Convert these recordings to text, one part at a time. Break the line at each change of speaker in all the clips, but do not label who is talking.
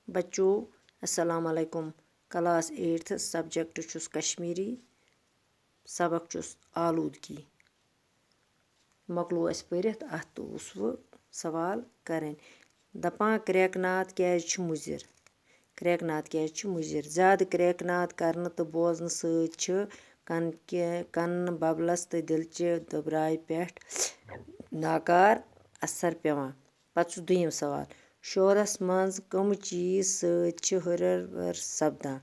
बच्चों अस्सलाम वालेकुम क्लास 8th सब्जेक्ट छुस कश्मीरी सबक छुस आलूदगी मकलो अस परित अत ओस वो सवाल करें दपान क्रैकनाथ क्या मुजिर क्रैकनाथ क्या मुजिर ज़्यादा क्रैकनाथ करने तो बोजन कन बबलस तो दिलचे दुबराय पे नाकार असर पेवान पत् दुयम सवाल शोरस मज कम चीज हुरर सपदान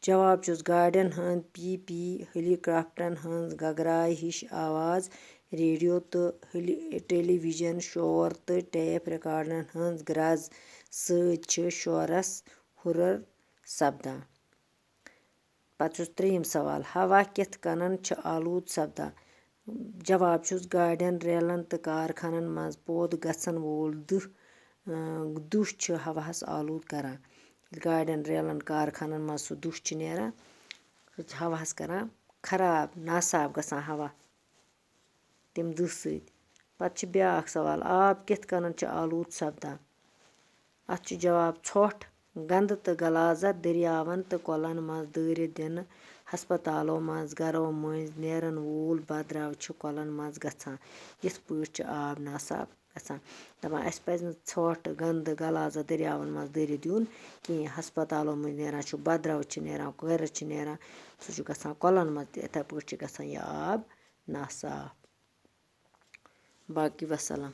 जवाब चुस गाड़ियन हंद पी पी हेलीकॉप्टरन हंद गगराय हिश आवाज रेडियो तो टेलीविजन शोर तो टेप रिकॉर्डरन हंद ग्रज शोरस हुरर सपदान पत् त्रेयम सवाल हवा कित कनन आलूद सपदान जवाब चुस गाड़ियन रेलन तो कारखानन मज पौध गसन वोल दुह हवास आलूद करान गाड़ियन रेलन कारखानन मज सह दुह नेरान हवास करान खराब नासाब गसान हवा तम दुह सत पत् ब्याक सवाल आब कित कनन आलूद सपदान अत जवाब षोठ गंद तो गलाजत दरियावन तो कलन मज दारित दिन हस्पतालों मज गरों मज नेरन वोल बदराव कलन मज गसान यिथ पट आब नासाब गसान दपान अस पज षोठ गंद गलाजत दरियावन मज दारित दिन कहें हस्पतालों मज नेरान बदराव नेरान गर नेरान सह गसान कलन मज इथे पट गसान यह आब नासाब बाकी वसलम।